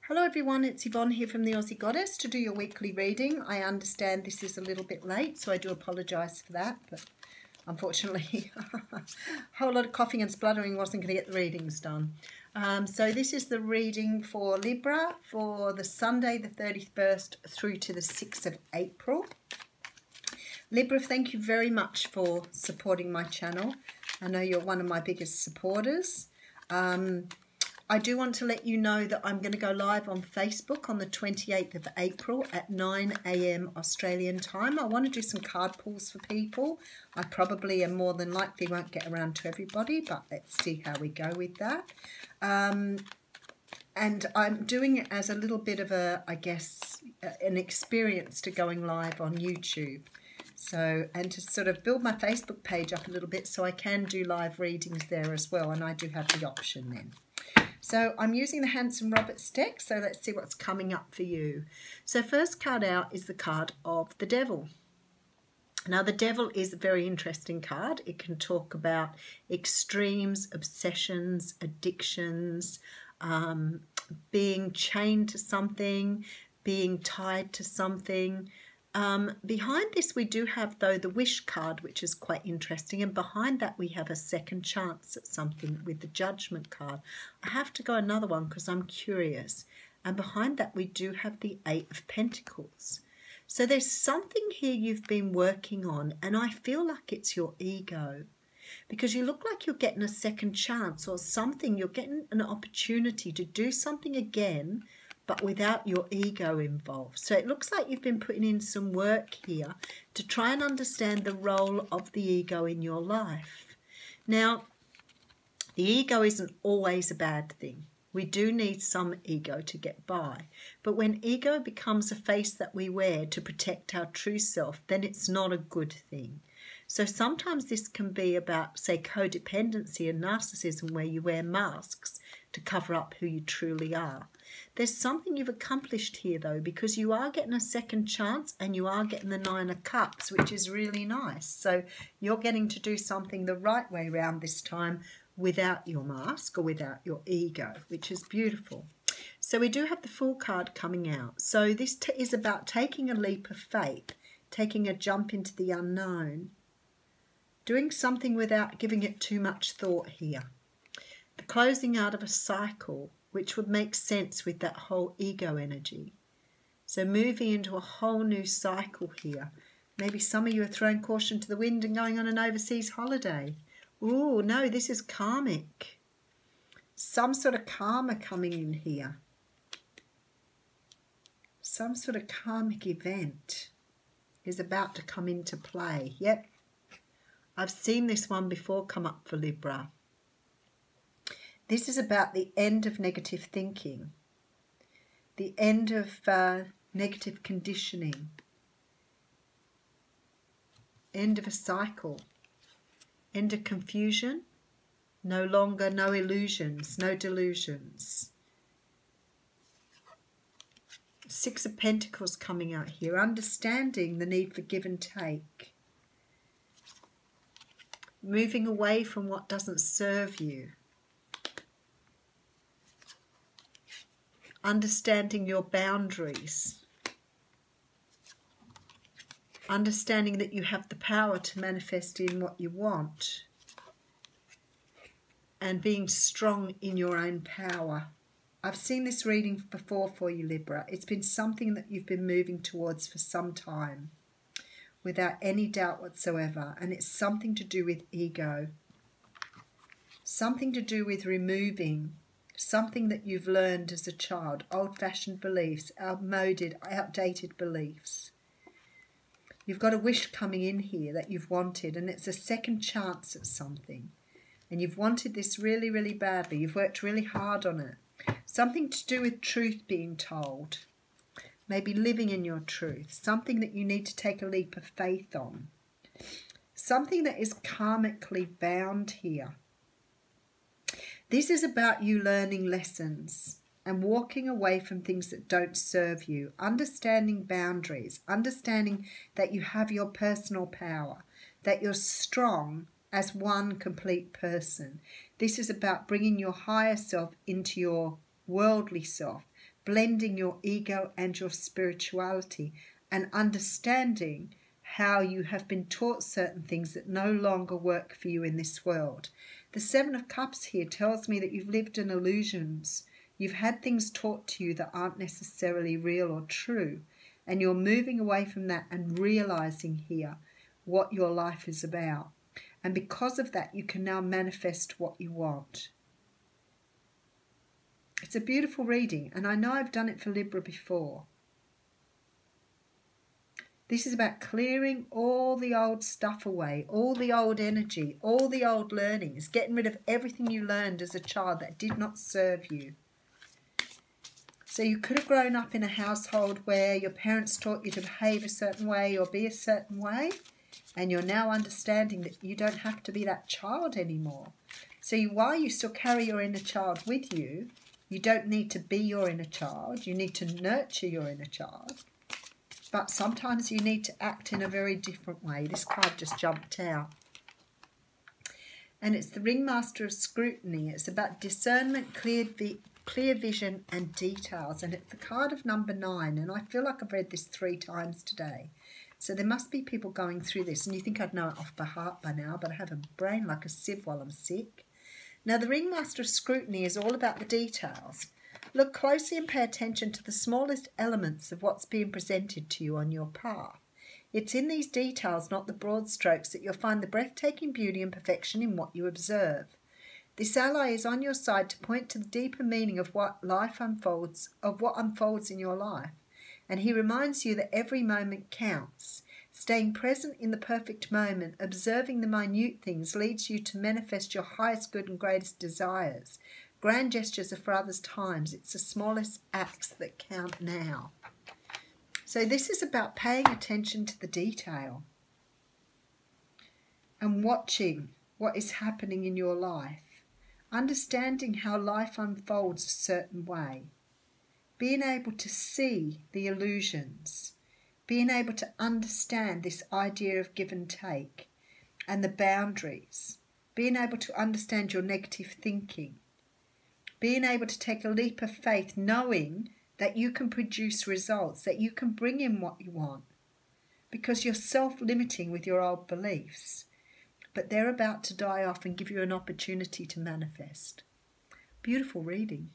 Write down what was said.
Hello everyone, it's Yvonne here from the Aussie Goddess to do your weekly reading. I understand this is a little bit late, so I do apologise for that, but unfortunately a whole lot of coughing and spluttering wasn't going to get the readings done. So this is the reading for Libra for the Sunday the 31st through to the 6th of April. Libra, thank you very much for supporting my channel. I know you're one of my biggest supporters. I do want to let you know that I'm going to go live on Facebook on the 28th of April at 9 AM Australian time. I want to do some card pulls for people. I probably and more than likely won't get around to everybody, but let's see how we go with that. And I'm doing it as a little bit of a, I guess, an experience to going live on YouTube. So, and to sort of build my Facebook page up a little bit so I can do live readings there as well, and I do have the option then. So I'm using the Hanson Roberts deck, so let's see what's coming up for you. So first card out is the card of the Devil. Now the Devil is a very interesting card. It can talk about extremes, obsessions, addictions, being chained to something, being tied to something. Behind this we do have, though, the Wish card, which is quite interesting, and behind that we have a second chance at something with the Judgment card. I have to go another one because I'm curious, and behind that we do have the Eight of Pentacles. So there's something here you've been working on, and I feel like it's your ego, because you look like you're getting a second chance or something. You're getting an opportunity to do something again, but without your ego involved. So it looks like you've been putting in some work here to try and understand the role of the ego in your life. Now, the ego isn't always a bad thing. We do need some ego to get by. But when ego becomes a face that we wear to protect our true self, then it's not a good thing. So sometimes this can be about, say, codependency and narcissism, where you wear masks to cover up who you truly are. There's something you've accomplished here, though, because you are getting a second chance and you are getting the Nine of Cups, which is really nice. So you're getting to do something the right way around this time without your mask or without your ego, which is beautiful. So we do have the Fool card coming out. So this is about taking a leap of faith, taking a jump into the unknown, doing something without giving it too much thought here. The closing out of a cycle, which would make sense with that whole ego energy. So moving into a whole new cycle here. Maybe some of you are throwing caution to the wind and going on an overseas holiday. Ooh, no, this is karmic. Some sort of karma coming in here. Some sort of karmic event is about to come into play. Yep. I've seen this one before come up for Libra. This is about the end of negative thinking, the end of negative conditioning, end of a cycle, end of confusion, no longer, no illusions, no delusions. Six of Pentacles coming out here, understanding the need for give and take. Moving away from what doesn't serve you. Understanding your boundaries. Understanding that you have the power to manifest in what you want. And being strong in your own power. I've seen this reading before for you, Libra. It's been something that you've been moving towards for some time, without any doubt whatsoever. And it's something to do with ego. Something to do with removing something that you've learned as a child. Old-fashioned beliefs, outdated beliefs. You've got a wish coming in here that you've wanted, and it's a second chance at something. And you've wanted this really, really badly. You've worked really hard on it. Something to do with truth being told. Maybe living in your truth, something that you need to take a leap of faith on. Something that is karmically bound here. This is about you learning lessons and walking away from things that don't serve you, understanding boundaries, understanding that you have your personal power, that you're strong as one complete person. This is about bringing your higher self into your worldly self, blending your ego and your spirituality, and understanding how you have been taught certain things that no longer work for you in this world. The Seven of Cups here tells me that you've lived in illusions. You've had things taught to you that aren't necessarily real or true, and you're moving away from that and realizing here what your life is about. And because of that, you can now manifest what you want. It's a beautiful reading, and I know I've done it for Libra before. This is about clearing all the old stuff away, all the old energy, all the old learnings, getting rid of everything you learned as a child that did not serve you. So you could have grown up in a household where your parents taught you to behave a certain way or be a certain way, and you're now understanding that you don't have to be that child anymore. So while you still carry your inner child with you, you don't need to be your inner child. You need to nurture your inner child. But sometimes you need to act in a very different way. This card just jumped out. And it's the Ringmaster of Scrutiny. It's about discernment, clear vision and details. And it's the card of number 9. And I feel like I've read this 3 times today. So there must be people going through this. And you think I'd know it off by heart by now. But I have a brain like a sieve while I'm sick. Now the Ringmaster of Scrutiny is all about the details. Look closely and pay attention to the smallest elements of what's being presented to you on your path. It's in these details, not the broad strokes, that you'll find the breathtaking beauty and perfection in what you observe. This ally is on your side to point to the deeper meaning of what unfolds in your life. And he reminds you that every moment counts. Staying present in the perfect moment, observing the minute things, leads you to manifest your highest good and greatest desires. Grand gestures are for others' times. It's the smallest acts that count now. So this is about paying attention to the detail and watching what is happening in your life. Understanding how life unfolds a certain way. Being able to see the illusions. Being able to understand this idea of give and take and the boundaries. Being able to understand your negative thinking. Being able to take a leap of faith, knowing that you can produce results, that you can bring in what you want, because you're self-limiting with your old beliefs, but they're about to die off and give you an opportunity to manifest. Beautiful reading.